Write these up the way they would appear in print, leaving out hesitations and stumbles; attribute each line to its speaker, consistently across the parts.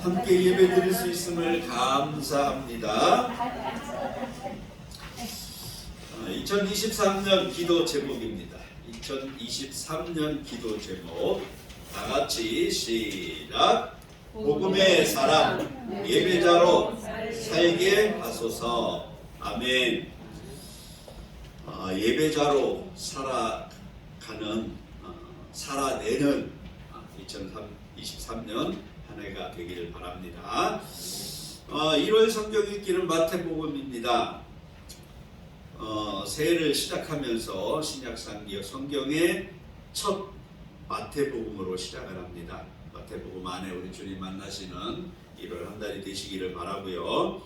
Speaker 1: 함께 예배 드릴 수 있음을 감사합니다. 2023년 기도 제목입니다. 2023년 기도 제목 다 같이 시작. 복음의 사람 예배자로 살게 하소서. 아멘. 예배자로 살아내는 2023년 한 해가 되기를 바랍니다. 1월 성경 읽기는 마태복음입니다. 새해를 시작하면서 신약성경 성경의 첫 마태복음으로 시작을 합니다. 마태복음 안에 우리 주님 만나시는 1월 한 달이 되시기를 바라고요.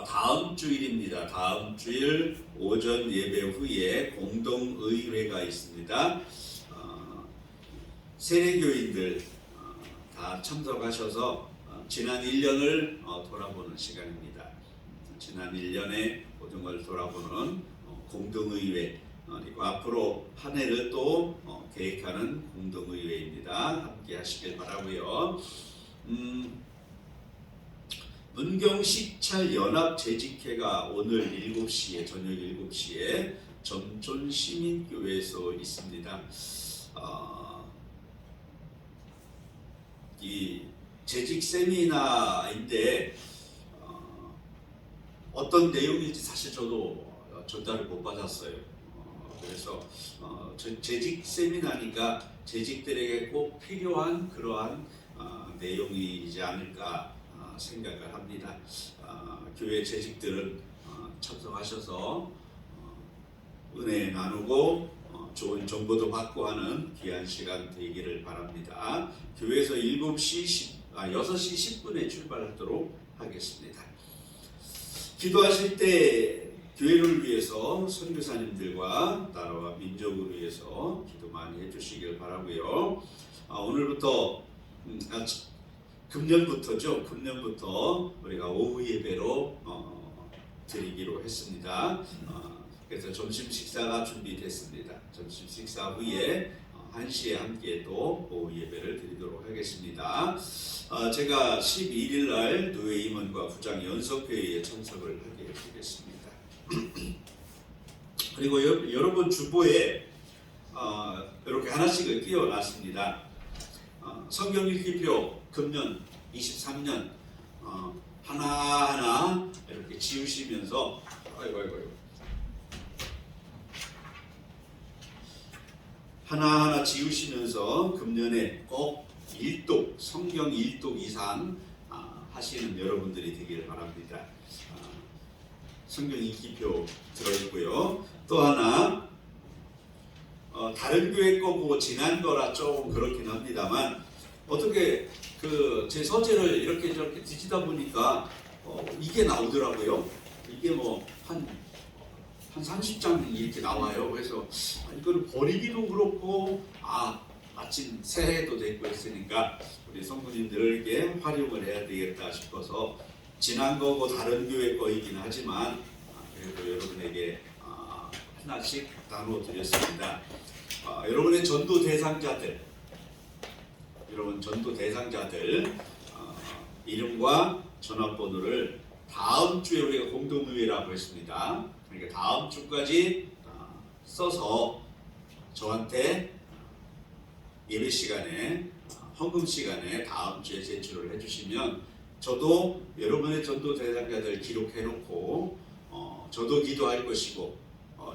Speaker 1: 다음 주일입니다. 다음 주일 오전 예배 후에 공동의회가 있습니다. 세례교인들 다 참석하셔서 지난 1년을 돌아보는 시간입니다. 지난 1년의 모든 걸 돌아보는 공동의회, 그리고 앞으로 한 해를 또 계획하는 공동의회입니다. 함께 하시길 바라고요. 문경시찰 연합재직회가 오늘 7시에 저녁 7시에 점촌시민교회에서 있습니다. 이 재직 세미나인데 어떤 내용인지 사실 저도 전달을 못 받았어요. 그래서 재직 세미나니까 재직들에게 꼭 필요한 그러한 내용이지 않을까 생각을 합니다. 교회 재직들은 참석하셔서 은혜 나누고 좋은 정보도 받고 하는 귀한 시간 되기를 바랍니다. 교회에서 6시 10분에 출발하도록 하겠습니다. 기도하실 때 교회를 위해서 선교사님들과 나라와 민족을 위해서 기도 많이 해주시길 바라고요. 오늘부터 금년부터 우리가 오후 예배로 드리기로 했습니다. 그래서 점심 식사가 준비됐습니다. 점심 식사 후에 1시에 함께 또 오후 예배를 드리도록 하겠습니다. 제가 11일 날 누에 임원과 부장 연석회의에 참석을 하게 되겠습니다. 그리고 여러분 주보에 이렇게 하나씩을 끼워놨습니다. 성경 읽기표 금년 23년 하나하나 이렇게 지우시면서 하나하나 지우시면서 금년에 꼭 일독, 성경 일독 이상 하시는 여러분들이 되기를 바랍니다. 성경 읽기표 들어있고요. 또 하나 다른 교회 거고 지난 거라 조금 그렇긴 합니다만 어떻게 제 서재를 이렇게 저렇게 뒤지다 보니까 이게 나오더라고요. 이게 뭐 한 30장 이렇게 나와요. 그래서 이거는 버리기도 그렇고 마침 새해도 됐고 했으니까 우리 성도님들에게 활용을 해야 되겠다 싶어서 지난 거고 다른 교회 거이긴 하지만 그래도 여러분에게 하나씩 나눠드렸습니다. 여러분의 전도 대상자들 이름과 전화번호를 다음 주에 우리가 공동의회라고 했습니다. 그러니까 다음 주까지 써서 저한테 예배 시간에 헌금 시간에 다음 주에 제출을 해주시면 저도 여러분의 전도 대상자들 기록해놓고 저도 기도할 것이고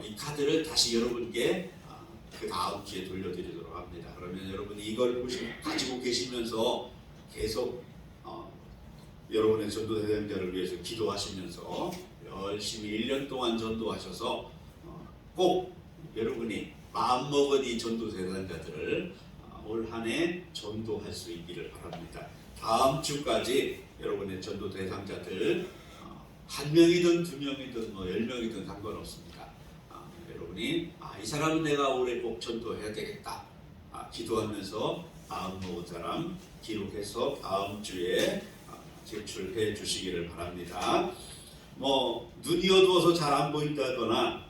Speaker 1: 이 카드를 다시 여러분께 그 다음 주에 돌려드리도록 합니다. 그러면 여러분이 이걸 가지고 계시면서 계속 여러분의 전도 대상자를 위해서 기도하시면서 열심히 1년 동안 전도하셔서 꼭 여러분이 마음먹은 이 전도 대상자들을 올 한 해 전도할 수 있기를 바랍니다. 다음 주까지 여러분의 전도 대상자들 한 명이든 두 명이든 10명이든 상관없습니다. 여러분이 이 사람은 내가 올해 꼭 전도해야 되겠다 기도하면서 마음 먹은 사람 기록해서 다음 주에 제출해 주시기를 바랍니다. 눈이 어두워서 잘 안 보인다거나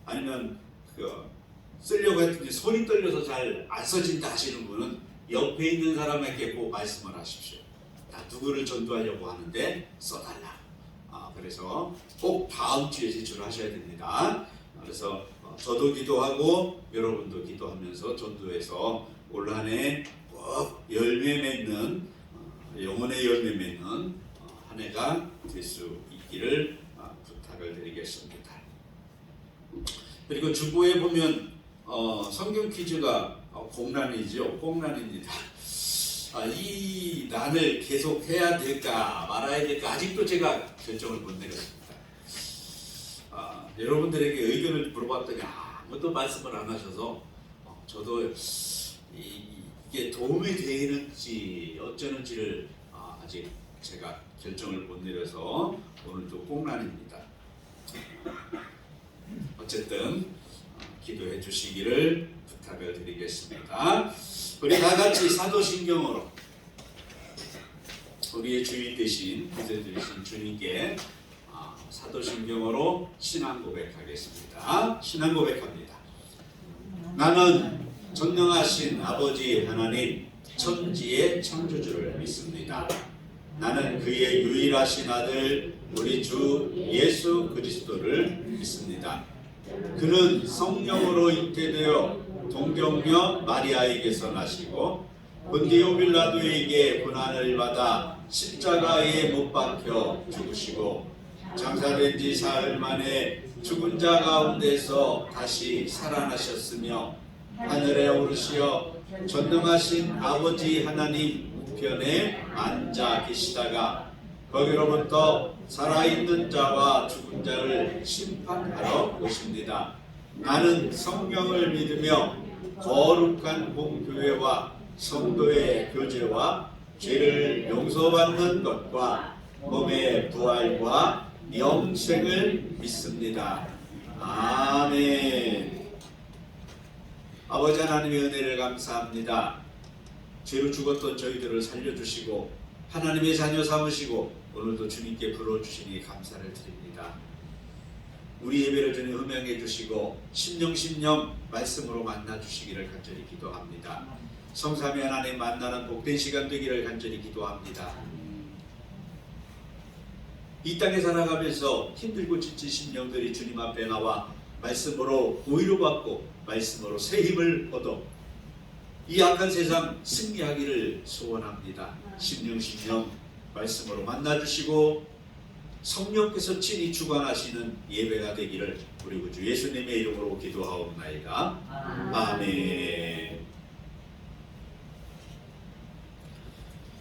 Speaker 1: 아니면 쓰려고 했더니 손이 떨려서 잘 안 써진다 하시는 분은 옆에 있는 사람에게 꼭 말씀을 하십시오. 나 누구를 전도하려고 하는데 써달라. 그래서 꼭 다음 주에 제출하셔야 됩니다. 그래서 저도 기도하고 여러분도 기도하면서 전도해서 올 한 해 꼭 열매 맺는 영혼의 열매 맺는 한 해가 될 수 있기를 부탁을 드리겠습니다. 그리고 주보에 보면 성경 퀴즈가 공란이죠. 공란입니다. 이 난을 계속 해야 될까 말아야 될까 아직도 제가 결정을 못 내렸습니다. 여러분들에게 의견을 물어봤더니 아무도 말씀을 안 하셔서 저도 이게 도움이 되는지 어쩌는지를 아직 제가 결정을 못 내려서 오늘도 공란입니다. 어쨌든 기도해 주시기를 부탁을 드리겠습니다. 우리 다 같이 사도신경으로 우리의 주인 되신 구세 주신 주님께 사도신경으로 신앙 고백하겠습니다. 신앙 고백합니다. 나는 전능하신 아버지 하나님 천지의 창조주를 믿습니다. 나는 그의 유일하신 아들 우리 주 예수 그리스도를 믿습니다. 그는 성령으로 잉태되어 동정녀 마리아에게서 나시고 본디오 빌라도에게 고난을 받아 십자가에 못 박혀 죽으시고 장사된 지 사흘 만에 죽은 자 가운데서 다시 살아나셨으며 하늘에 오르시어 전능하신 아버지 하나님 우편에 앉아 계시다가 거기로부터 살아있는 자와 죽은 자를 심판하러 오십니다. 나는 성경을 믿으며 거룩한 공교회와 성도의 교제와 죄를 용서받는 것과 몸의 부활과 영생을 믿습니다. 아멘. 아버지 하나님의 은혜를 감사합니다. 죄로 죽었던 저희들을 살려주시고 하나님의 자녀 삼으시고 오늘도 주님께 불러주시니 감사를 드립니다. 우리 예배를 주님 음행해 주시고 심령 말씀으로 만나 주시기를 간절히 기도합니다. 성삼위 하나님 만나는 복된 시간 되기를 간절히 기도합니다. 이 땅에 살아가면서 힘들고 지친 심령들이 주님 앞에 나와 말씀으로 위로받고 말씀으로 새 힘을 얻어 이 악한 세상 승리하기를 소원합니다. 심령 말씀으로 만나주시고 성령께서 친히 주관하시는 예배가 되기를 우리 구주 예수님의 이름으로 기도하옵나이다. 아멘.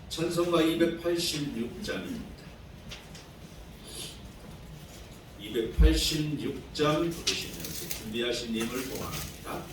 Speaker 1: 찬송가 286장입니다. 286장 부르시면서 준비하신 님을 보완합니다.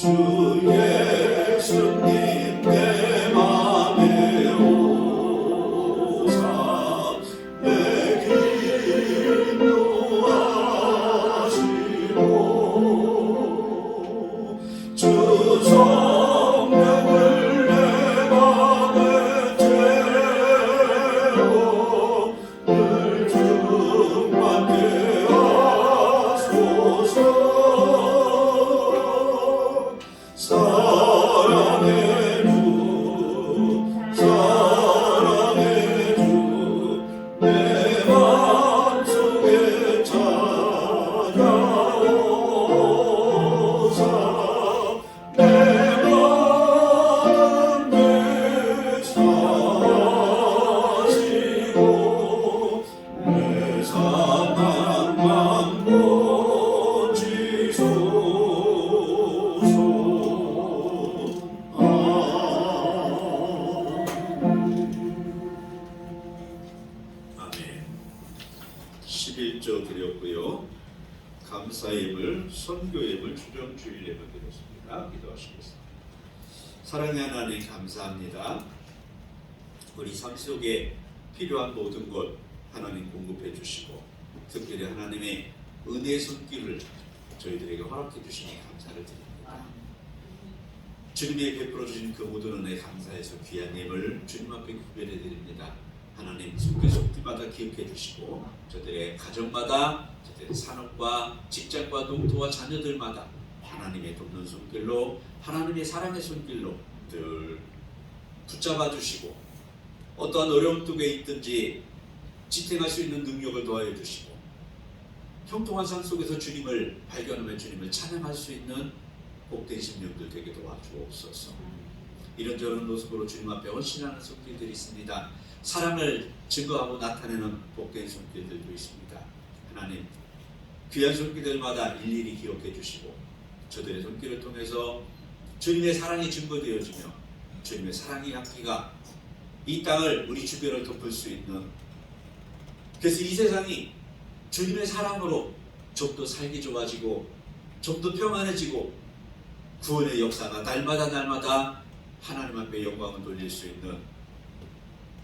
Speaker 1: 주 예수님 내 맘에 오사 내 기도하시고 주 성령을 내 맘에 채워 늘 충만케 하소서. 사랑의 주 내 맘속에 찾아오사 내 마음에 사시고 내 사랑만 고치소서. 아멘. 11조 드렸고요. 감사예물, 선교예물, 주정주일예물 드렸습니다. 기도하시겠습니다. 사랑의 하나님 감사합니다. 우리 삶 속에 필요한 모든 것 하나님 공급해 주시고 특별히 하나님의 은혜의 손길을 저희들에게 허락해 주시니 감사를 드립니다. 주님이 베풀어 주신 그 모든 은혜 감사해서 귀한 예물 주님 앞에 구별해 드립니다. 하나님 속마다 기억해 주시고 저들의 가정마다 저들의 산업과 직장과 농토와 자녀들마다 하나님의 돕는 손길로 하나님의 사랑의 손길로 늘 붙잡아 주시고 어떠한 어려움 속에 있든지 지탱할 수 있는 능력을 더하여 주시고 형통한 삶 속에서 주님을 발견하며 주님을 찬양할 수 있는 복된 심령들 되게 도와주옵소서. 이런저런 모습으로 주님 앞에 헌신하는 손길들이 있습니다. 사랑을 증거하고 나타내는 복된 손길들도 있습니다. 하나님 귀한 손길들마다 일일이 기억해 주시고 저들의 손길을 통해서 주님의 사랑이 증거되어지며 주님의 사랑의 향기가 이 땅을 우리 주변을 덮을 수 있는, 그래서 이 세상이 주님의 사랑으로 좀 더 살기 좋아지고 좀 더 평안해지고 구원의 역사가 날마다 하나님 앞에 영광을 돌릴 수 있는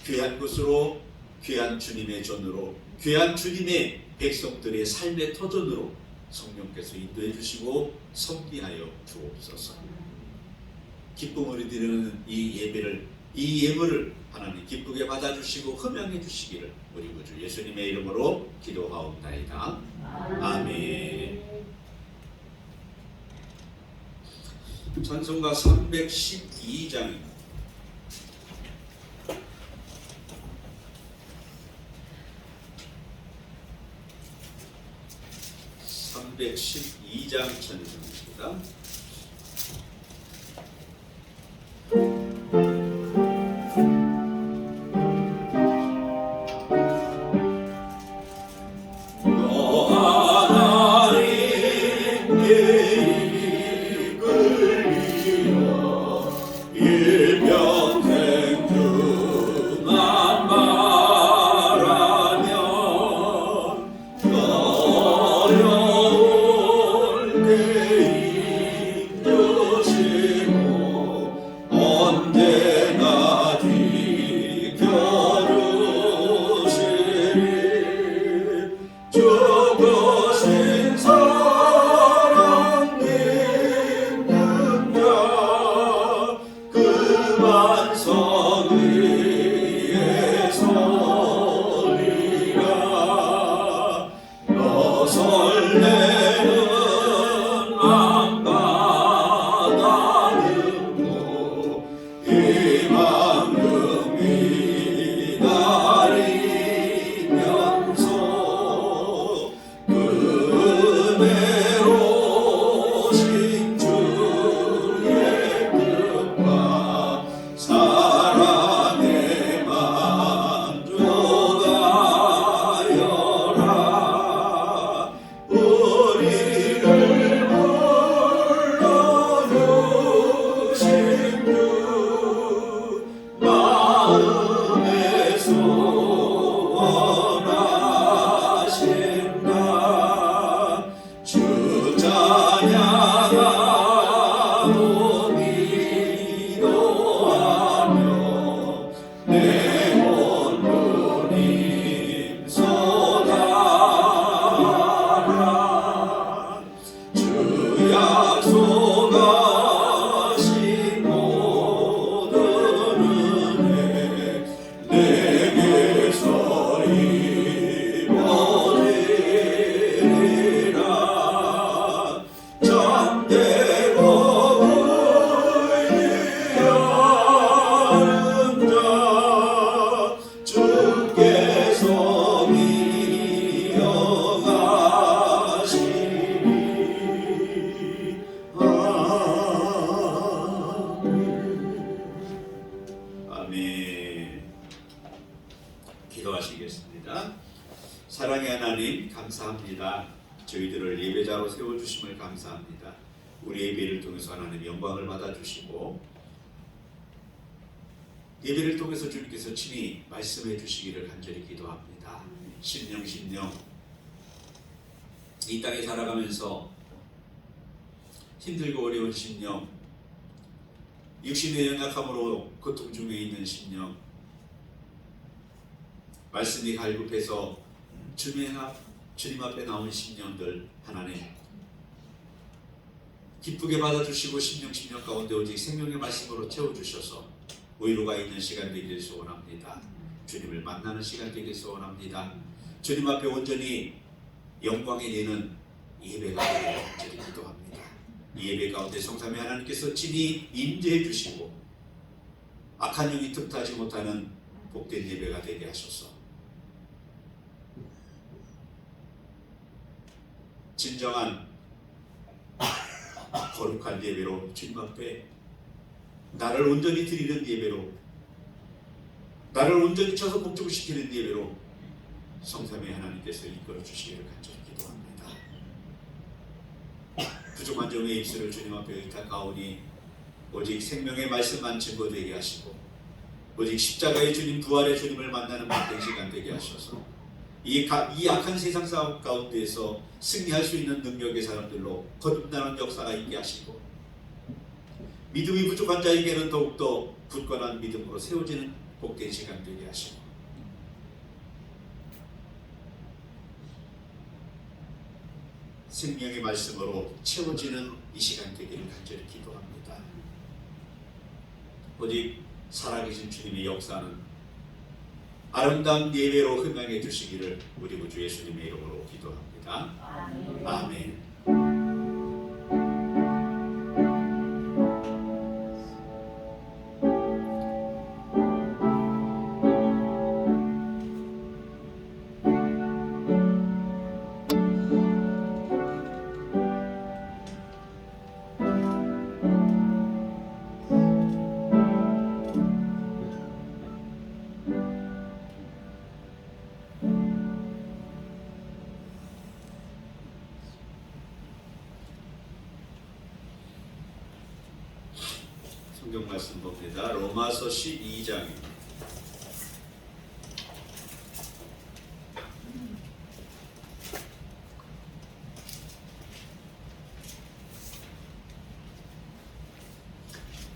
Speaker 1: 귀한 곳으로, 귀한 주님의 전으로, 귀한 주님의 백성들의 삶의 터전으로 성령께서 인도해 주시고 섬기하여 주옵소서. 기쁨으로 드리는 이 예물을 하나님 기쁘게 받아주시고 흠양해 주시기를 우리 구주 예수님의 이름으로 기도하옵나이다. 아멘. 찬송가 312장입니다. 312장 찬송입니다. 어려울 때 저희들을 예배자로 세워주심을 감사합니다. 우리 예배를 통해서 하나님 영광을 받아주시고 예배를 통해서 주님께서 친히 말씀해 주시기를 간절히 기도합니다. 심령 이 땅에 살아가면서 힘들고 어려운 심령, 육신의 연약함으로 고통 중에 있는 심령, 말씀이 갈급해서 주님 앞에 나온 심령들 하나님 기쁘게 받아주시고 심령 가운데 오직 생명의 말씀으로 채워주셔서 위로가 있는 시간 되기를 소원합니다. 주님을 만나는 시간 되기를 소원합니다. 주님 앞에 온전히 영광이 되는 예배가 되기를 간절히 기도합니다. 이 예배 가운데 성삼위 하나님께서 친히 임재해 주시고 악한 영이 틈타지 못하는 복된 예배가 되게 하소서. 진정한 거룩한 예배로 주님 앞에 나를 온전히 드리는 예배로 나를 온전히 쳐서 목적시키는 예배로 성삼위 하나님께서 이끌어 주시기를 간절히 기도합니다. 부족한 종의 입술을 주님 앞에 의탁하오니 오직 생명의 말씀만 증거되게 하시고 오직 십자가의 주님 부활의 주님을 만나는 복된 시간 되게 하셔서 이 악한 세상 싸움 가운데에서 승리할 수 있는 능력의 사람들로 거듭나는 역사가 있게 하시고 믿음이 부족한 자에게는 더욱더 굳건한 믿음으로 세워지는 복된 시간 되게 하시고 생명의 말씀으로 채워지는 이 시간 되기를 간절히 기도합니다. 오직 살아계신 주님의 역사는 아름다운 예배로 흠양해 주시기를 우리 구주 예수님의 이름으로 기도합니다. 아멘. 성경 말씀 봅니다. 로마서 12장입니다.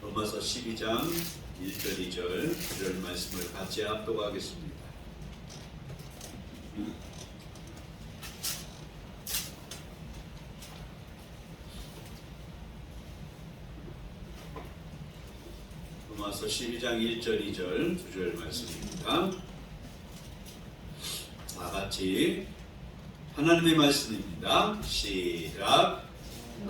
Speaker 1: 로마서 12장 1절 2절 이런 말씀을 같이 합독하겠습니다. 로마서 12장 1절 2절 2절 말씀입니다. 다 같이 하나님의 말씀입니다. 시작.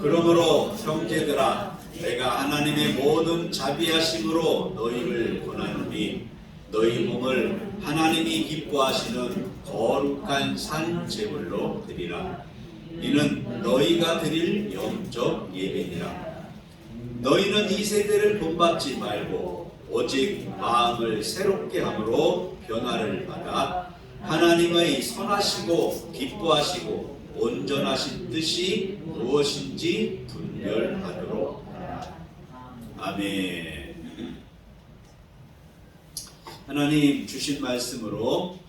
Speaker 1: 그러므로 형제들아 내가 하나님의 모든 자비하심으로 너희를 권하노니 너희 몸을 하나님이 기뻐하시는 거룩한 산 제물로 드리라. 이는 너희가 드릴 영적 예배니라. 너희는 이 세대를 본받지 말고 오직 마음을 새롭게 함으로 변화를 받아 하나님의 선하시고 기뻐하시고 온전하신 뜻이 무엇인지 분별하도록 하라. 아멘. 하나님 주신 말씀으로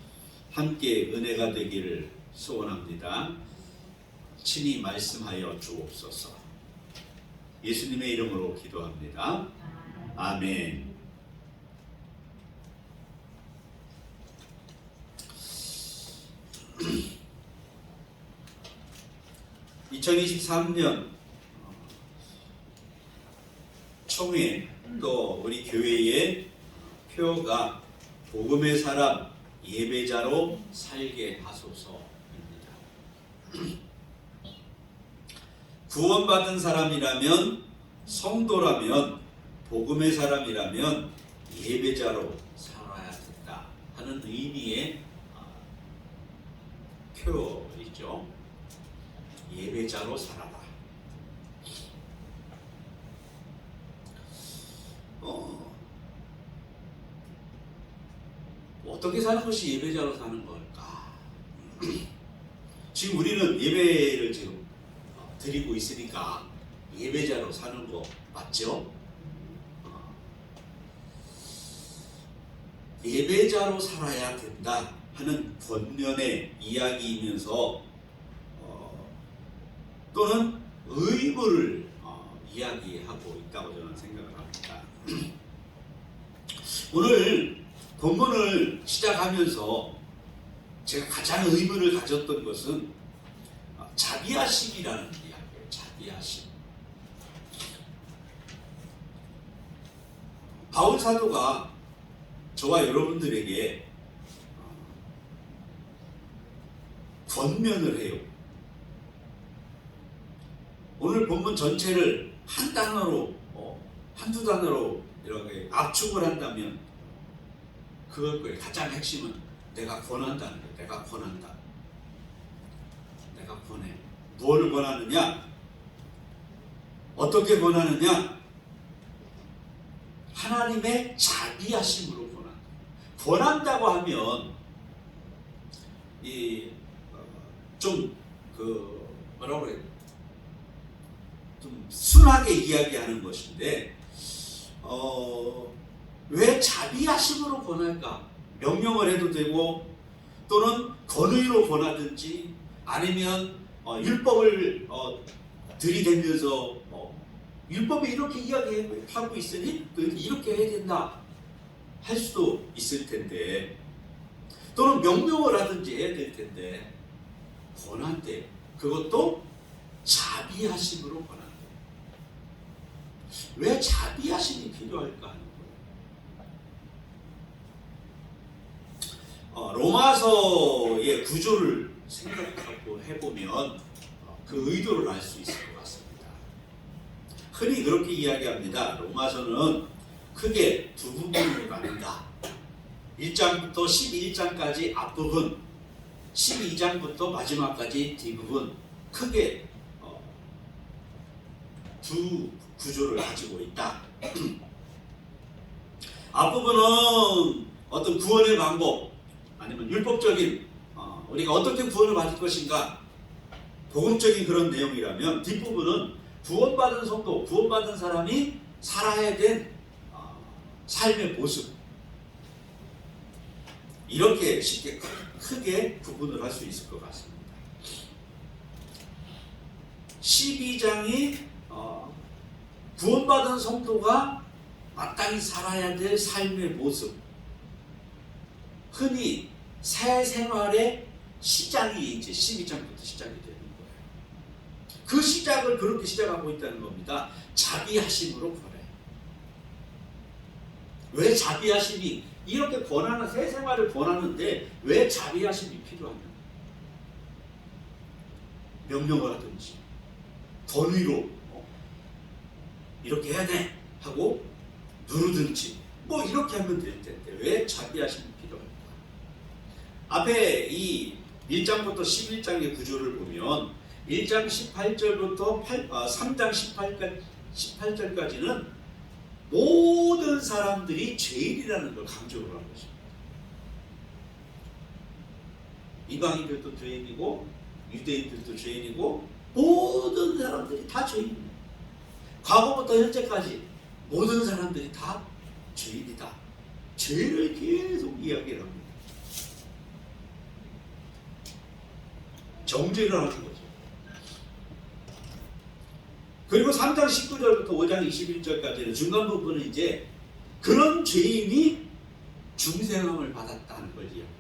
Speaker 1: 함께 은혜가 되기를 소원합니다. 친히 말씀하여 주옵소서. 예수님의 이름으로 기도합니다. 아멘. (2023년) 총회 또 우리 교회의 표가 복음의 사람 예배자로 살게 하소서입니다. 구원받은 사람이라면 성도라면 복음의 사람이라면 예배자로 살아야 된다 하는 의미의 표이죠. 예배자로 살아라. 어떻게 사는 것이 예배자로 사는 걸까? 지금 우리는 예배를 지금 드리고 있으니까 예배자로 사는 거 맞죠? 예배자로 살아야 된다 하는 권면의 이야기이면서 또는 의무를 이야기하고 있다고 저는 생각을 합니다. 오늘 본문을 시작하면서 제가 가장 의문을 가졌던 것은 자비하심이라는 이야기예요. 자비하심. 바울 사도가 저와 여러분들에게 권면을 해요. 오늘 본문 전체를 한 단어로 한두 단어로 이렇게 압축을 한다면 그걸 거예요. 가장 핵심은 내가 권한다는 거예요. 내가 권한다. 내가 권해. 무엇을 권하느냐? 어떻게 권하느냐? 하나님의 자비하심으로 권한다. 권한다고 하면 뭐라고 그래야 돼? 좀 순하게 이야기하는 것인데 왜 자비하심으로 권할까? 명령을 해도 되고 또는 권의로 권하든지 아니면 율법을 들이대면서 율법에 이렇게 이야기하고 있으니 이렇게 해야 된다 할 수도 있을 텐데 또는 명령을 하든지 해야 될 텐데 권한대 그것도 자비하심으로 권한대. 왜 자비하심이 필요할까 하는 거예요. 로마서의 구조를 생각하고 해보면 그 의도를 알 수 있을 것 같습니다. 흔히 그렇게 이야기합니다. 로마서는 크게 두 부분으로 나눈다. 1장부터 11장까지 앞부분, 12장부터 마지막까지 뒷부분 크게 두 구조를 가지고 있다. 앞부분은 어떤 구원의 방법 아니면 율법적인 우리가 어떻게 구원을 받을 것인가 복음적인 그런 내용이라면 뒷부분은 구원받은 성도, 구원받은 사람이 살아야 된 삶의 모습 이렇게 쉽게 크게 구분을 할 수 있을 것 같습니다. 12장이 구원받은 성도가 마땅히 살아야 될 삶의 모습 흔히 새 생활의 시작이 이제 12장부터 시작이 되는 거예요. 그 시작을 그렇게 시작하고 있다는 겁니다. 자비하심으로 권해. 왜 자비하심이 이렇게 권하는 새 생활을 권하는데 왜 자비하심이 필요하냐? 명령을 하든지 권위로 이렇게 해야 돼 하고 누르든지 뭐 이렇게 하면 될 텐데 왜 자비하심이 필요할까? 앞에 이 1장부터 11장의 구조를 보면 1장 18절부터 3장 18절까지는 모든 사람들이 죄인이라는 걸 강조를 한 것입니다. 이방인들도 죄인이고 유대인들도 죄인이고 모든 사람들이 다 죄인입니다. 과거부터 현재까지 모든 사람들이 다 죄인이다. 죄를 계속 이야기를 합니다. 정죄를 하는 거죠. 그리고 3장 19절부터 5장 21절까지는 중간 부분은 이제 그런 죄인이 중생함을 받았다는 걸 이야기합니다.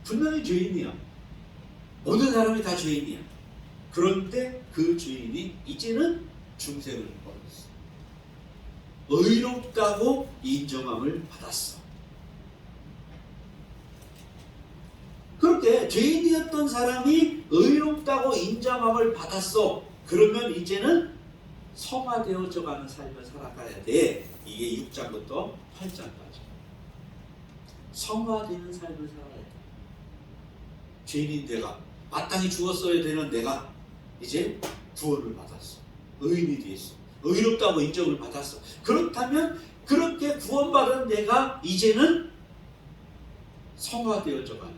Speaker 1: 분명히 죄인이야. 모든 사람이 다 죄인이야. 그런데 그 죄인이 이제는 중생을 얻었어. 의롭다고 인정함을 받았어. 그렇게 죄인이었던 사람이 의롭다고 인정함을 받았어. 그러면 이제는 성화되어져 가는 삶을 살아가야 돼. 이게 6장부터 8장까지. 성화되는 삶을 살아야 돼. 죄인인 내가, 마땅히 죽었어야 되는 내가 이제 구원을 받았어. 의인이 됐어. 의롭다고 인정을 받았어. 그렇다면 그렇게 구원받은 내가 이제는 성화되어져가는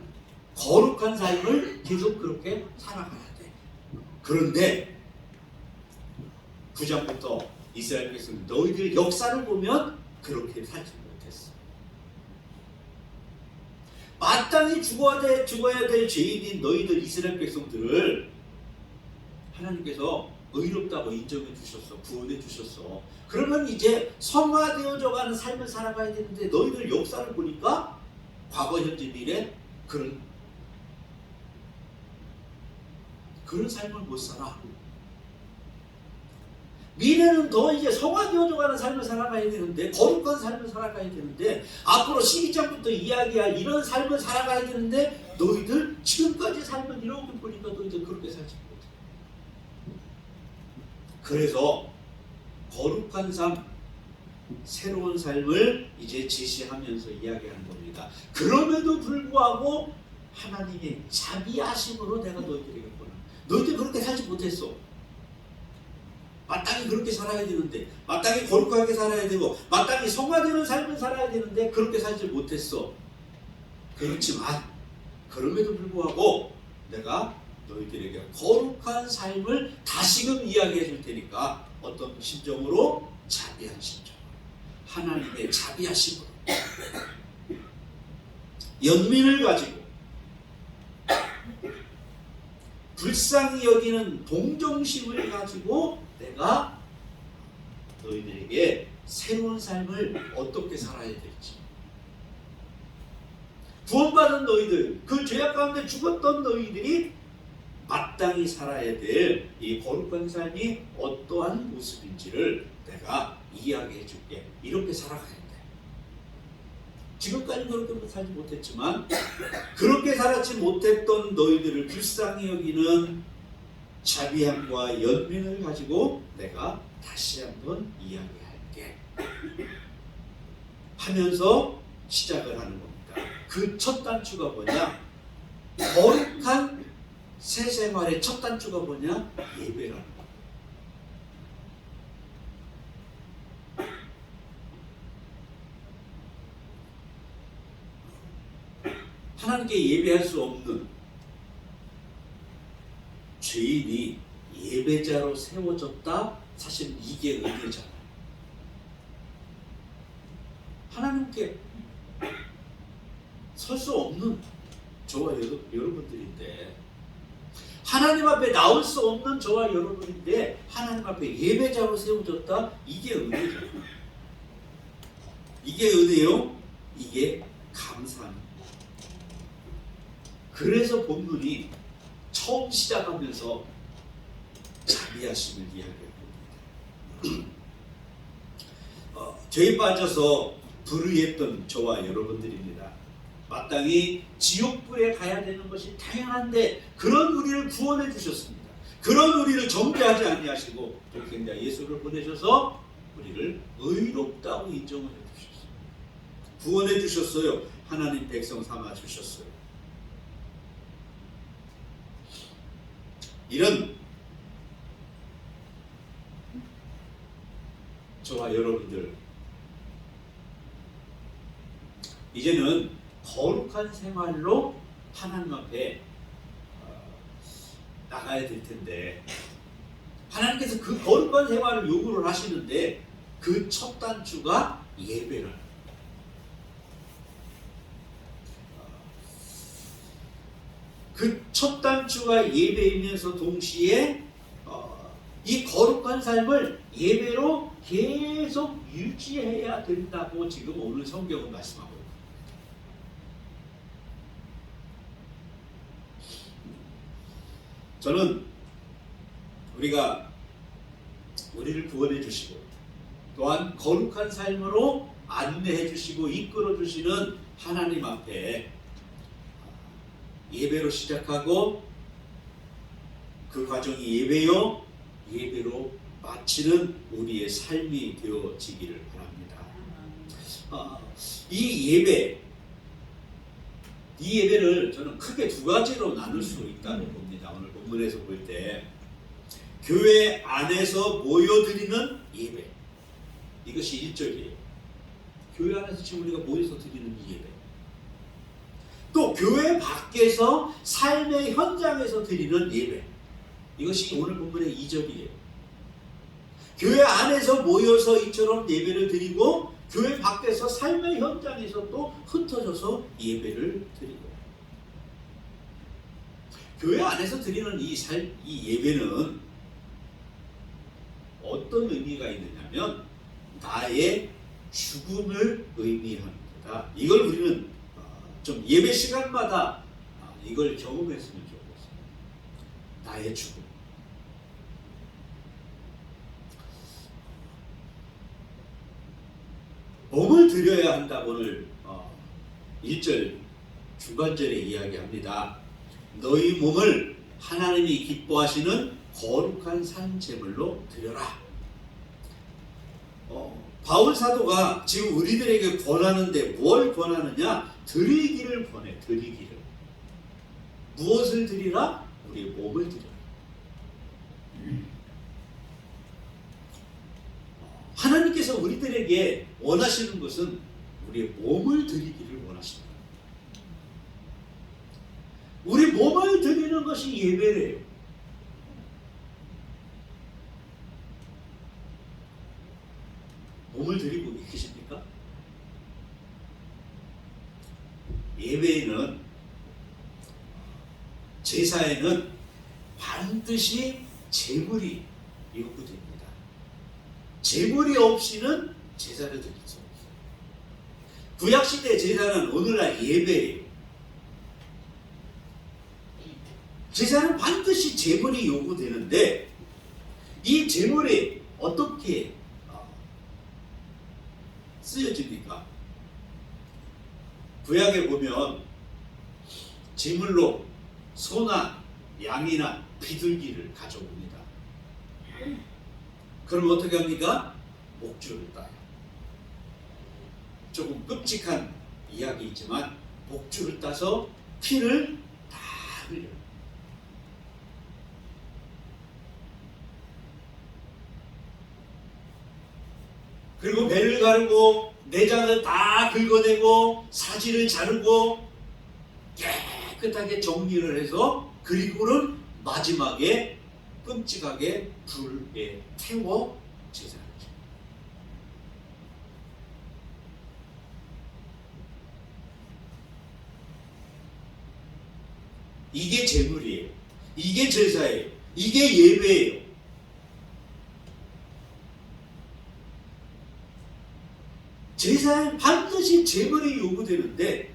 Speaker 1: 거룩한 삶을 계속 그렇게 살아가야 돼. 그런데 9장부터 이스라엘 백성 너희들 역사를 보면 그렇게 살지 못했어. 마땅히 죽어야 될 죄인인 너희들 이스라엘 백성들을 하나님께서 의롭다고 인정해 주셨어. 구원해 주셨어. 그러면 이제 성화되어져 가는 삶을 살아가야 되는데 너희들 역사를 보니까 과거, 현재, 미래 그런 삶을 못 살아. 미래는 더 이제 성화되어져 가는 삶을 살아가야 되는데, 거룩한 삶을 살아가야 되는데, 앞으로 12장부터 이야기할 이런 삶을 살아가야 되는데 너희들 지금까지 삶을 이렇게 보니까 너희들 그렇게 살지 못해. 그래서 거룩한 삶, 새로운 삶을 이제 제시하면서 이야기하는 겁니다. 그럼에도 불구하고 하나님의 자비하심으로 내가 너희들에게 보내. 너희들 그렇게 살지 못했어. 마땅히 그렇게 살아야 되는데, 마땅히 거룩하게 살아야 되고, 마땅히 성화되는 삶을 살아야 되는데 그렇게 살지 못했어. 그렇지만 그럼에도 불구하고 내가 너희들에게 거룩한 삶을 다시금 이야기해 줄 테니까 어떤 심정으로? 자비한 심정. 하나님의 자비하심으로 연민을 가지고 불쌍히 여기는 동정심을 가지고 내가 너희들에게 새로운 삶을 어떻게 살아야 될지, 구원받은 너희들, 그 죄악 가운데 죽었던 너희들이 마땅히 살아야 될 이 거룩한 삶이 어떠한 모습인지를 내가 이야기해 줄게. 이렇게 살아가야 돼. 지금까지 그렇게 살지 못했지만 그렇게 살았지 못했던 너희들을 불쌍히 여기는 자비함과 연민을 가지고 내가 다시 한번 이야기할게 하면서 시작을 하는 겁니다. 그 첫 단추가 뭐냐? 거룩한 새 생활의 첫 단추가 뭐냐? 예배라는 거예요. 하나님께 예배할 수 없는 죄인이 예배자로 세워졌다? 사실 이게 의미잖아요. 하나님께 설 수 없는 저와 여러분들인데, 하나님 앞에 나올 수 없는 저와 여러분인데 하나님 앞에 예배자로 세워졌다? 이게 은혜죠. 이게 은혜요. 이게 감사합니다. 그래서 본문이 처음 시작하면서 자비하심을 이야기합니다. 죄에 빠져서 불의했던 저와 여러분들입니다. 마땅히 지옥불에 가야 되는 것이 당연한데 그런 우리를 구원해 주셨습니다. 그런 우리를 정죄하지 아니하시고 독생자 예수를 보내셔서 우리를 의롭다고 인정을 해 주셨어요. 구원해 주셨어요. 하나님 백성 삼아 주셨어요. 이런 저와 여러분들, 이제는 거룩한 생활로 하나님 앞에 나가야 될 텐데, 하나님께서 그 거룩한 생활을 요구를 하시는데 그 첫 단추가 예배라는 거예요. 그 첫 단추가 예배이면서 동시에 이 거룩한 삶을 예배로 계속 유지해야 된다고 지금 오늘 성경은 말씀하고 있습니다. 저는 우리를 구원해 주시고 또한 거룩한 삶으로 안내해 주시고 이끌어 주시는 하나님 앞에 예배로 시작하고 그 과정이 예배로 마치는 우리의 삶이 되어지기를 바랍니다. 이 예배를 저는 크게 두 가지로 나눌 수 있다고 봅니다. 오늘 본문에서 볼 때 교회 안에서 모여드리는 예배, 이것이 1절이에요. 교회 안에서 지금 우리가 모여서 드리는 이 예배. 또 교회 밖에서 삶의 현장에서 드리는 예배. 이것이 오늘 본문의 2절이에요. 교회 안에서 모여서 이처럼 예배를 드리고 교회 밖에서 삶의 현장에서 또 흩어져서 예배를 드리고, 교회 안에서 드리는 이 예배는 어떤 의미가 있느냐면 나의 죽음을 의미합니다. 이걸 우리는 좀 예배 시간마다 이걸 경험했으면 좋겠어요. 나의 죽음. 몸을 드려야 한다고 오늘 1절 중간절에 이야기합니다. 너희 몸을 하나님이 기뻐하시는 거룩한 산 제물로 드려라. 바울 사도가 지금 우리들에게 권하는데 뭘 권하느냐? 드리기를 권해. 드리기를. 무엇을 드리라? 우리의 몸을 드려라. 하나님께서 우리들에게 원하시는 것은 우리의 몸을 드리기를 원하십니다. 우리 몸을 드리는 것이 예배래요. 몸을 드리고 계십니까? 예배에는, 제사에는 반드시 제물이 요구됩니다. 제물이 없이는 제사를 드릴 수 없어요. 구약시대 제사는 오늘날 예배예요. 제사는 반드시 제물이 요구되는데 이 제물이 어떻게 쓰여집니까? 구약에 보면 제물로 소나 양이나 비둘기를 가져옵니다. 그럼 어떻게 합니까? 목줄을 따요. 조금 끔찍한 이야기이지만 목줄을 따서 피를 다 흘려요. 그리고 배를 가르고 내장을 다 긁어내고 사지를 자르고 깨끗하게 정리를 해서, 그리고는 마지막에 끔찍하게 불에 태워 제사를 지어요. 이게 제물이에요. 이게 제사예요. 이게 예배예요. 제사에 반드시 제물이 요구되는데,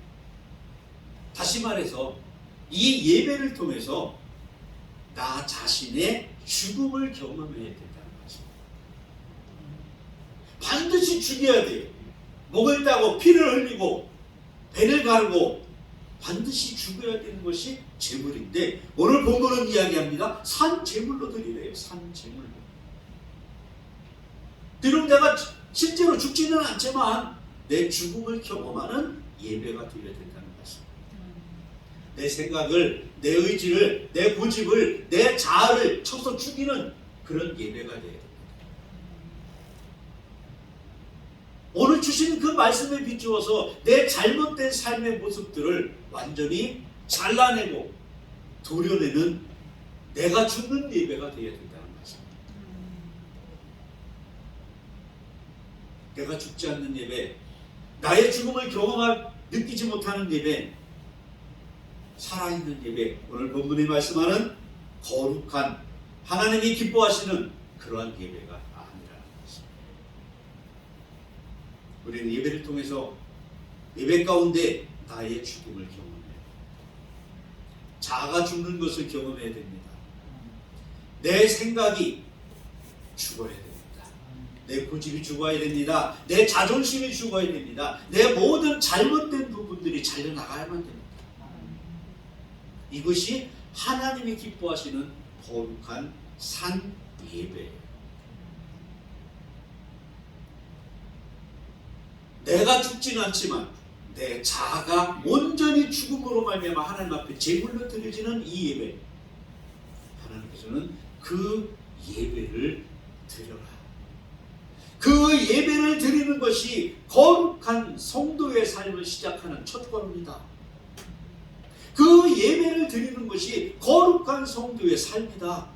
Speaker 1: 다시 말해서 이 예배를 통해서 나 자신의 죽음을 경험해야 된다는 거죠. 반드시 죽여야 돼요. 목을 따고 피를 흘리고 배를 가르고 반드시 죽어야 되는 것이 제물인데, 오늘 본문은 이야기합니다. 산 제물로 드리래요. 산 제물로. 비록 내가 실제로 죽지는 않지만 내 죽음을 경험하는 예배가 되어야 된다는 것입니다. 내 생각을, 내 의지를, 내 고집을, 내 자아를 쳐서 죽이는 그런 예배가 되어야 됩니다. 오늘 주신 그 말씀에 비추어서 내 잘못된 삶의 모습들을 완전히 잘라내고 도려내는 내가 죽는 예배가 되어야 된다는 것입니다. 내가 죽지 않는 예배, 나의 죽음을 느끼지 못하는 예배, 살아있는 예배, 오늘 본문이 말씀하는 거룩한, 하나님이 기뻐하시는 그러한 예배가 아니라는 것입니다. 우리는 예배를 통해서 예배 가운데 나의 죽음을 경험해요. 자아가 죽는 것을 경험해야 됩니다. 내 생각이 죽어야 됩니다. 내 고집이 죽어야 됩니다. 내 자존심이 죽어야 됩니다. 내 모든 잘못된 부분들이 잘려나가야만 됩니다. 이것이 하나님이 기뻐하시는 거룩한 산 예배예요. 내가 죽지는 않지만 내 자아가 온전히 죽음으로 말미암아 하나님 앞에 제물로 드려지는 이 예배, 하나님께서는 그 예배를 드려라. 그 예배를 드리는 것이 거룩한 성도의 삶을 시작하는 첫 걸음이다. 그 예배를 드리는 것이 거룩한 성도의 삶이다.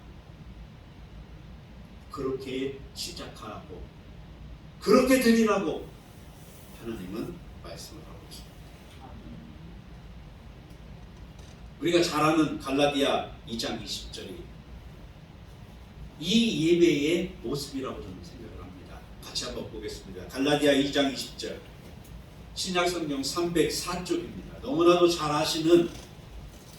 Speaker 1: 그렇게 시작하고 그렇게 드리라고 하나님은 말씀을 하고 있습니다. 우리가 잘 아는 갈라디아 2장 20절이 이 예배의 모습이라고 저는 생각을 합니다. 같이 한번 보겠습니다. 갈라디아 2장 20절 신약성경 304쪽입니다. 너무나도 잘 아시는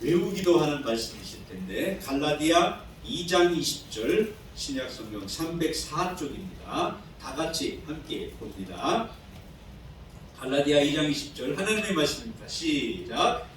Speaker 1: 외우기도 하는 말씀이실 텐데 갈라디아 2장 20절 신약성경 304쪽입니다. 다 같이 함께 봅니다. 갈라디아 2장 20절 하나님의 말씀입니다. 시작.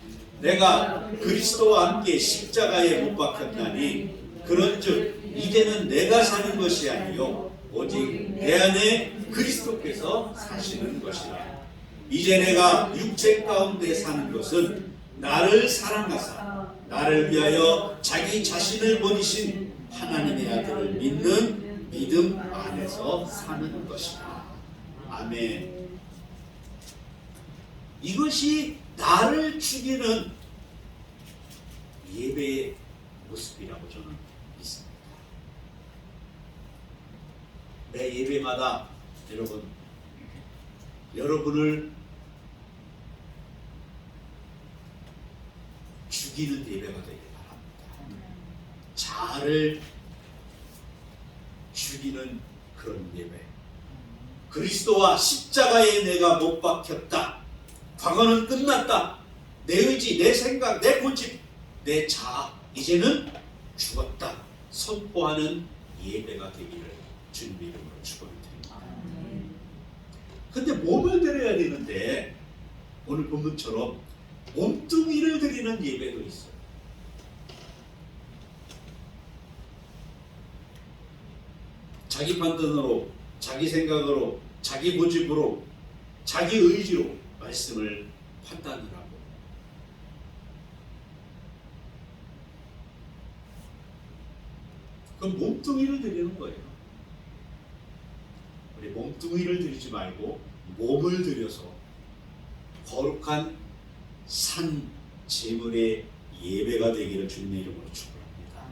Speaker 1: 내가 그리스도와 함께 십자가에 못 박혔나니 그런즉 이제는 내가 사는 것이 아니요 오직 내 안에 그리스도께서 사시는 것이라. 이제 내가 육체 가운데 사는 것은 나를 사랑하사 나를 위하여 자기 자신을 버리신 하나님의 아들을 믿는 믿음 안에서 사는 것이다. 아멘. 이것이 나를 죽이는 예배의 모습이라고 저는 믿습니다. 매 예배마다 여러분을 죽이는 예배가 되길 바랍니다. 자아를 죽이는 그런 예배. 그리스도와 십자가에 내가 못 박혔다. 과거는 끝났다. 내 의지, 내 생각, 내 고집, 내 자아 이제는 죽었다. 선포하는 예배가 되기를 주님 이름으로 축원드립니다. 근데 몸을 드려야 되는데 오늘 본문처럼 몸뚱이를 드리는 예배도 있어요. 자기 판단으로, 자기 생각으로, 자기 고집으로, 자기 의지로 말씀을 판단을 하고 그럼 몸뚱이를 드리는 거예요. 우리 몸뚱이를 드리지 말고 몸을 들여서 거룩한 산 제물의 예배가 되기를 주님의 이름으로 축원합니다.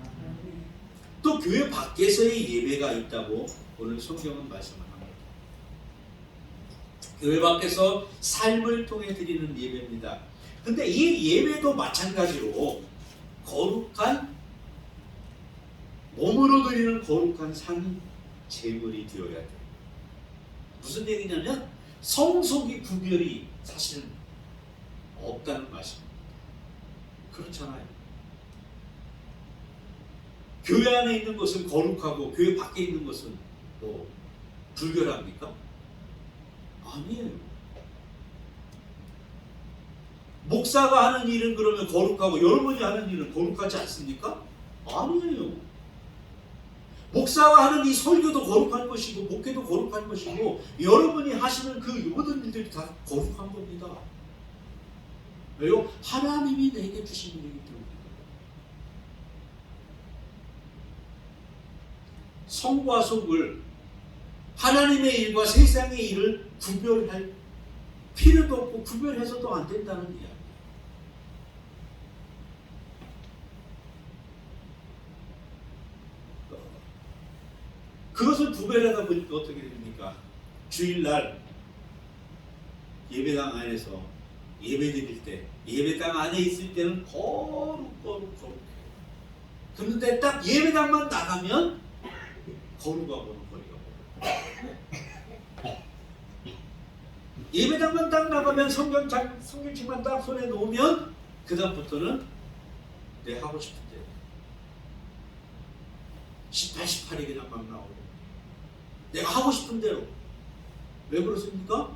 Speaker 1: 또 교회 밖에서의 예배가 있다고 오늘 성경은 말씀을 합니다. 교회 밖에서 삶을 통해 드리는 예배입니다. 근데 이 예배도 마찬가지로 거룩한 몸으로 드리는 거룩한 산 제물이 되어야 돼요. 무슨 얘기냐면 성속이 구별이 사실은 없다는 말씀입니다. 그렇잖아요. 교회 안에 있는 것은 거룩하고 교회 밖에 있는 것은 뭐 불결합니까? 아니에요. 목사가 하는 일은 그러면 거룩하고 여러분이 하는 일은 거룩하지 않습니까? 아니에요. 목사가 하는 이 설교도 거룩한 것이고 목회도 거룩한 것이고 여러분이 하시는 그 모든 일들이 다 거룩한 겁니다. 왜요? 하나님이 내게 주신 일이기 때문에. 성과 속을 하나님의 일과 세상의 일을 구별할 필요도 없고 구별해서도 안 된다는 이야기. 그것을 구별하다 보니까 어떻게 됩니까? 주일날 예배당 안에서 예배 드릴 때 예배당 안에 있을 때는 거룩해요. 그런데 딱 예배당만 나가면 거룩하고는 거리가 멀어요. 예배당만 딱 나가면 성경책만 딱 손에 놓으면 그 다음부터는 내 하고 싶은 대로 18, 18이 그냥 막 나오고 내가 하고 싶은 대로. 왜 그렇습니까?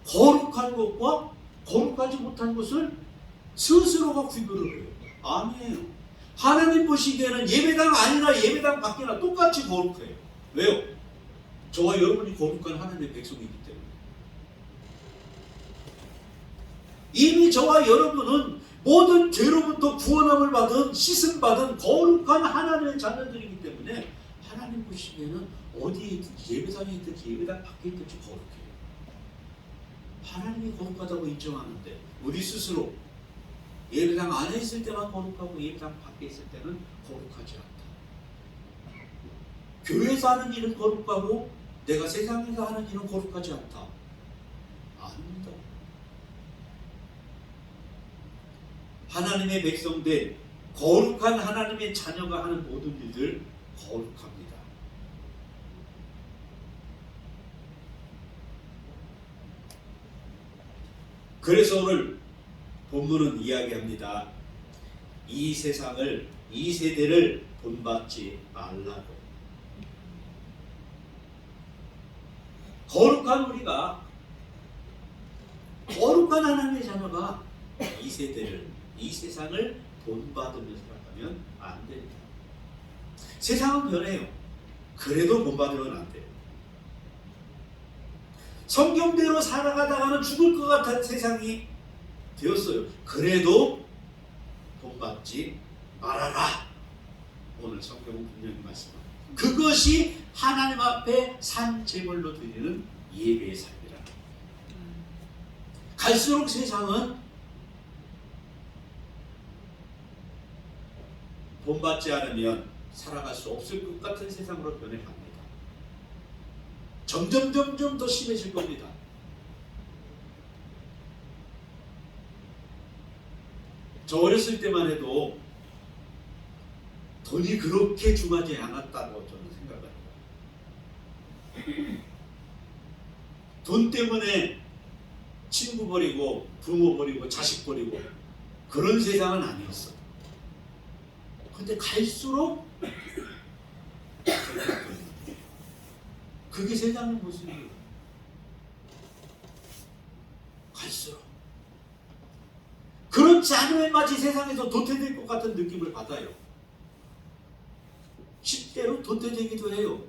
Speaker 1: 거룩한 것과 거룩하지 못한 것을 스스로가 구별을 해요. 아니에요. 하나님 보시기에는 예배당 안이나 예배당 밖이나 똑같이 거룩해요. 왜요? 저와 여러분이 거룩한 하나님의 백성이기 때문에. 이미 저와 여러분은 모든 죄로부터 구원함을 받은 씻음받은 거룩한 하나님의 자녀들이기 때문에 하나님 보시기에는 어디에 있든지 예배당에 있든지 예배당 밖에 있든지 거룩해요. 하나님이 거룩하다고 인정하는데 우리 스스로 예배당 안에 있을 때만 거룩하고 예배당 밖에 있을 때는 거룩하지 않다. 교회에서 하는 일은 거룩하고 내가 세상에서 하는 일은 거룩하지 않다. 아닙니다. 하나님의 백성된 거룩한 하나님의 자녀가 하는 모든 일들 거룩합니다. 그래서 오늘 본문은 이야기합니다. 이 세상을, 이 세대를 본받지 말라고. 거룩한 우리가, 거룩한 하나님의 자녀가 이 세대를, 이 세상을 본받으면서 살아가면 안 됩니다. 세상은 변해요. 그래도 본받으면 안 돼요. 성경대로 살아가다가는 죽을 것 같은 세상이 되었어요. 그래도 본받지 말아라. 오늘 성경은 분명히 말씀합니다. 그것이 하나님 앞에 산 제물로 드리는 예배의 삶이라. 갈수록 세상은 본받지 않으면 살아갈 수 없을 것 같은 세상으로 변해갑니다. 점점 더 심해질 겁니다. 저 어렸을 때만 해도 돈이 그렇게 중하지 않았다고 저는 생각합니다. 돈 때문에 친구 버리고 부모 버리고 자식 버리고 그런 세상은 아니었어. 근데 갈수록 그게 세상의 모습이에요. 갈수록 그렇지 않으면 마치 세상에서 도태될 것 같은 느낌을 받아요. 10대로 도태되기도 해요.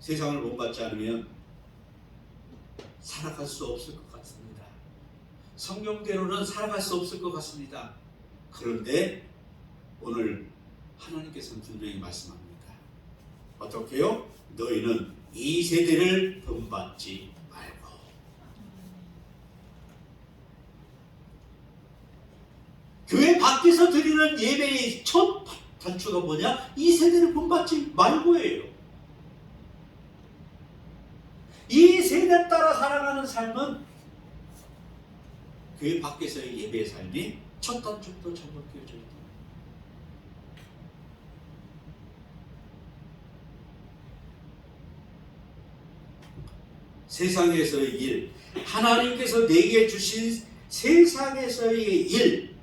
Speaker 1: 세상을 본받지 않으면 살아갈 수 없을 것 같습니다. 성경대로는 살아갈 수 없을 것 같습니다. 그런데 오늘 하나님께서는 분명히 말씀합니다. 어떻게요? 너희는 이 세대를 본받지 말고. 교회 밖에서 드리는 예배의 첫 단추가 뭐냐? 이 세대를 본받지 말고예요. 이 세대 따라 살아가는 삶은 교회 밖에서의 예배의 삶이 첫 단추부터 잘못되어져 있다. 세상에서의 일, 하나님께서 내게 주신 세상에서의 일,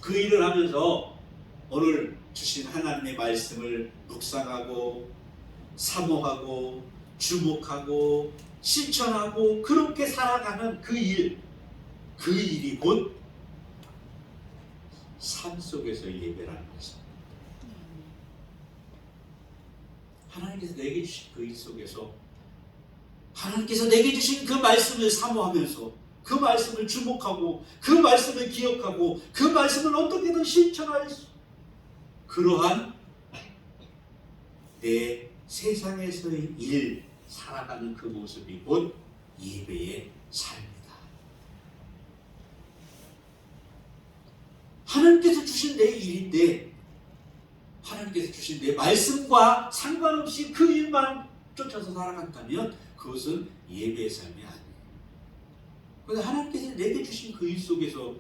Speaker 1: 그 일을 하면서 오늘 주신 하나님의 말씀을 묵상하고 사모하고 주목하고 실천하고 그렇게 살아가는 그 일, 그 일이 곧 삶 속에서의 예배라는 것입니다. 하나님께서 내게 주신 그 일 속에서 하나님께서 내게 주신 그 말씀을 사모하면서 그 말씀을 주목하고 그 말씀을 기억하고 그 말씀을 어떻게든 실천할 수, 그러한 내 세상에서의 일 살아가는 그 모습이 곧 예배의 삶이다. 하나님께서 주신 내 일인데 하나님께서 주신 내 말씀과 상관없이 그 일만 쫓아서 살아간다면 그것은 예배의 삶이 아니에요. 그런데 하나님께서 내게 주신 그 일 속에서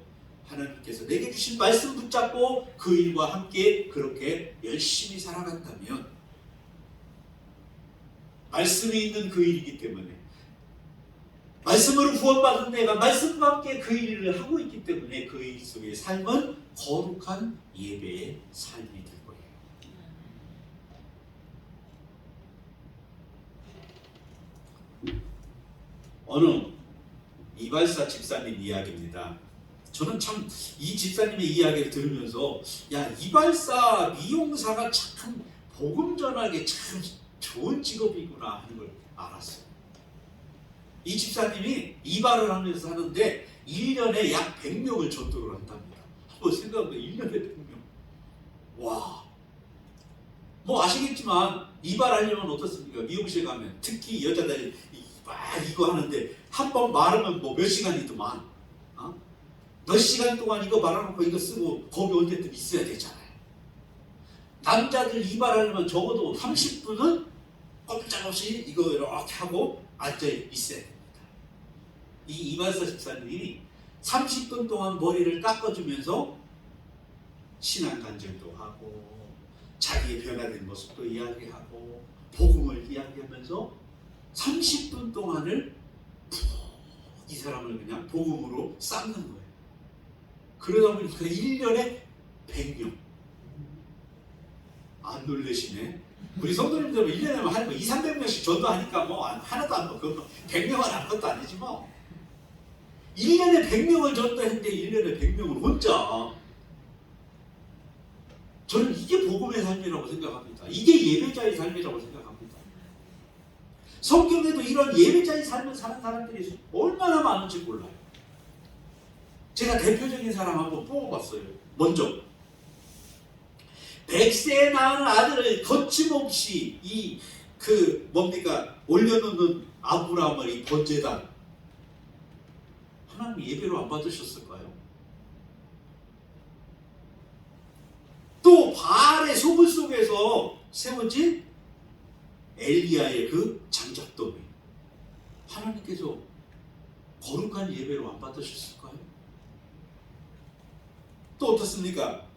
Speaker 1: 하나님께서 내게 주신 말씀 붙잡고 그 일과 함께 그렇게 열심히 살아간다면 말씀이 있는 그 일이기 때문에 말씀으로 구원받은 내가 말씀과 함께 그 일을 하고 있기 때문에 그 일 속의 삶은 거룩한 예배의 삶이 될 거예요. 어느 이발사 집사님 이야기입니다. 저는 참 이 집사님의 이야기를 들으면서 야, 이발사 미용사가 참 복음 전하기 참 좋은 직업이구나 하는 걸 알았어요. 이 집사님이 이발을 하면서 하는데 1년에 약 100명을 전도를 한답니다. 한번 생각해보세요. 1년에 100명. 와, 뭐 아시겠지만 이발하려면 어떻습니까? 미용실 가면 특히 여자들이 막 이거 하는데 한 번 말하면 뭐 몇 시간이더만, 어? 몇 시간 동안 이거 말아놓고 이거 쓰고 거기 언제든 있어야 되잖아요. 남자들 이발하려면 적어도 30분은 꼼짝없이 이거 이렇게 하고 앉아 있어야 됩니다. 이 이발사 집사님이 30분 동안 머리를 깎아주면서 신앙 간증도 하고 자기의 변화된 모습도 이야기하고 복음을 이야기하면서 30분 동안을 이 사람을 그냥 복음으로 쌓는 거예요. 그러다 보니까 1년에 100명. 안 놀래시네. 우리 성도님들 1년에 한 2, 300명씩 전도하니까 뭐 하나도 안 먹고 100명은 아무것도 아니지 뭐. 1년에 100명을 전도했는데 1년에 100명을 혼자. 저는 이게 복음의 삶이라고 생각합니다. 이게 예배자의 삶이라고 생각합니다. 성경에도 이런 예배자의 삶을 사는 사람들이 얼마나 많은지 몰라요. 제가 대표적인 사람 한번 뽑아봤어요. 먼저 100세에 낳은 아들을 거침없이 올려놓는 아브라함의 이 번제단, 하나님 예배로 안 받으셨을까요? 또 바알의 소굴 속에서 세워진 엘리야의 그 장작더미, 하나님께서 거룩한 예배로 안 받으셨을까요? 또 어떻습니까?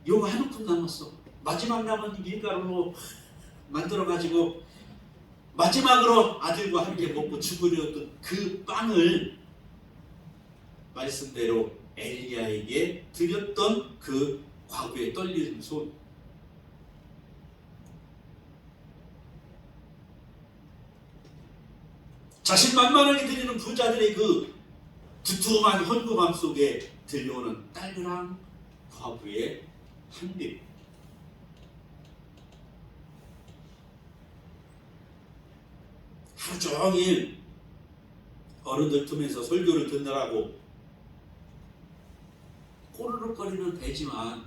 Speaker 1: 요거 한 움큼 남았어. 마지막 남은 밀가루로 만들어가지고 마지막으로 아들과 함께 먹고 죽으려던 그 빵을 말씀대로 엘리야에게 드렸던 그 과거에 떨리는 손. 자신만만하게 드리는 부자들의 그 두툼한 헌금함 속에 들려오는 딸그랑 과부의 한입. 하루 종일 어른들 틈에서 설교를 듣느라고 꼬르륵거리는 배지만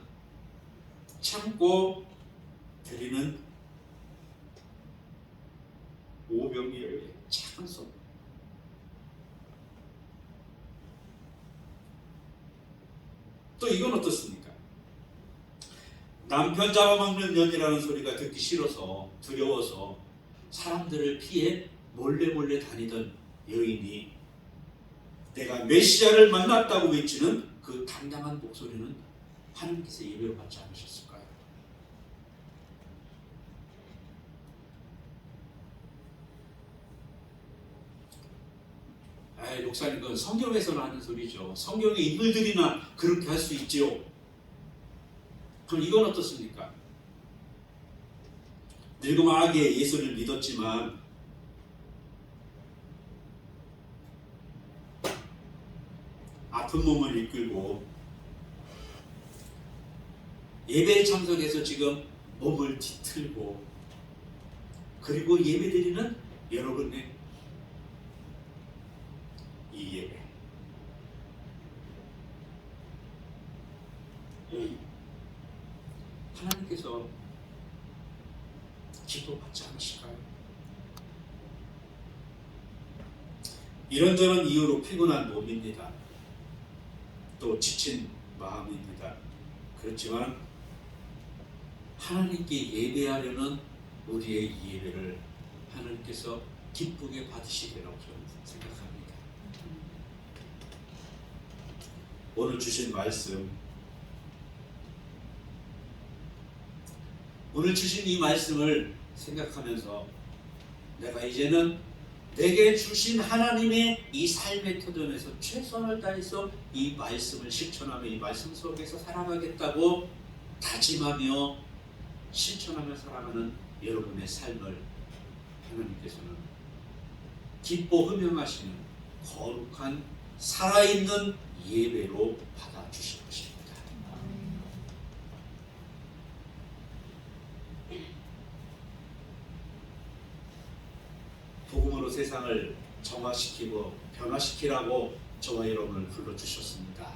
Speaker 1: 참고 드리는 오병이어의 작은 손. 또 이건 어떻습니까? 남편 잡아먹는 년이라는 소리가 듣기 싫어서 두려워서 사람들을 피해 몰래 다니던 여인이 내가 메시아를 만났다고 외치는 그 당당한 목소리는 하나님께서 예배로 받지 않으셨을까요? 아이, 목사님, 그건 성경에서는 하는 소리죠. 성경의 인물들이나 그렇게 할 수 있지요. 그럼 이건 어떻습니까? 늙음하게 예수를 믿었지만 아픈 몸을 이끌고 예배에 참석해서 지금 몸을 뒤틀고 그리고 예배드리는 여러분의 이 예배, 하나님께서 기도받지 않으실까요? 이런저런 이유로 피곤한 몸입니다. 또 지친 마음입니다. 그렇지만 하나님께 예배하려는 우리의 이 예배를 하나님께서 기쁘게 받으시리라고 저는 생각합니다. 오늘 주신 말씀, 오늘 주신 이 말씀을 생각하면서 내가 이제는 내게 주신 하나님의 이 삶의 터전에서 최선을 다해서 이 말씀을 실천하며 이 말씀 속에서 살아가겠다고 다짐하며 실천하며 살아가는 여러분의 삶을 하나님께서는 기뻐 흠명하시는 거룩한 살아있는 예배로 받아주실 것입니다. 복음으로 세상을 정화시키고 변화시키라고 저와 여러분을 불러주셨습니다.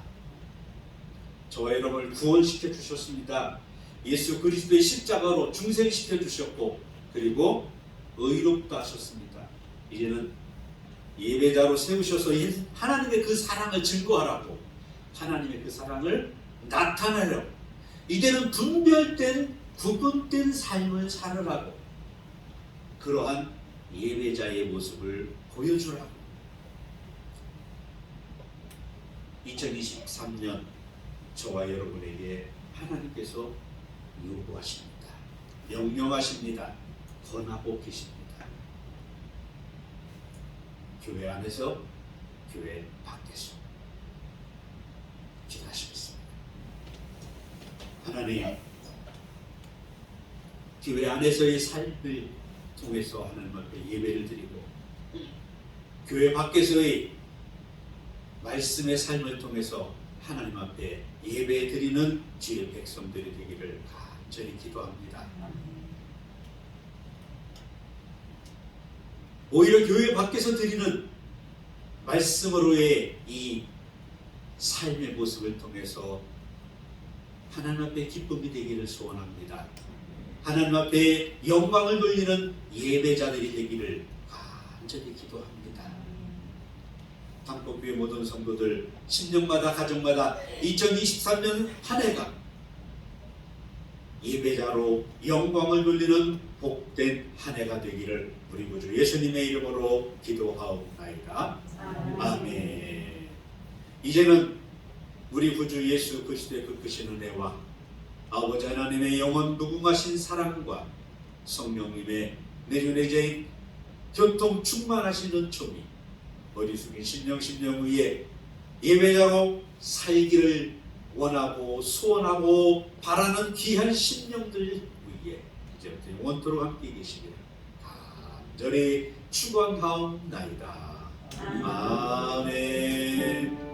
Speaker 1: 저와 여러분을 구원시켜 주셨습니다. 예수 그리스도의 십자가로 중생시켜 주셨고 그리고 의롭다 하셨습니다. 이제는 예배자로 세우셔서 하나님의 그 사랑을 증거하라고, 하나님의 그 사랑을 나타내라고, 이제는 분별된 구분된 삶을 살으라고, 그러한 예배자의 모습을 보여주라고. 2023년 저와 여러분에게 하나님께서 요구하십니다. 명령하십니다. 권하고 계십니다. 교회 안에서, 교회 밖에서 기도하시겠습니다. 하나님, 교회 안에서의 삶을 통해서 하나님 앞에 예배를 드리고, 교회 밖에서의 말씀의 삶을 통해서 하나님 앞에 예배 드리는 주의 백성들이 되기를 간절히 기도합니다. 오히려 교회 밖에서 드리는 말씀으로의 이 삶의 모습을 통해서 하나님 앞에 기쁨이 되기를 소원합니다. 하나님 앞에 영광을 돌리는 예배자들이 되기를 간절히 기도합니다. 한국교회 모든 성도들 10년마다 가정마다 2023년 한 해가 예배자로 영광을 돌리는 복된 한 해가 되기를 우리 구주 예수님의 이름으로 기도하옵나이다. 아멘. 이제는 우리 구주 예수 그리스도의 그 크신 은혜와 아버지 하나님의 영원 무궁하신 사랑과 성령님의 내주내제인 교통 충만하시는 춤이 머리 숙인 심령 위에 예배자로 살기를 원하고 소원하고 바라는 귀한 심령들 위에 이제부터 영원토록 함께 계시기를 간절히 축원하옵나이다. 아멘.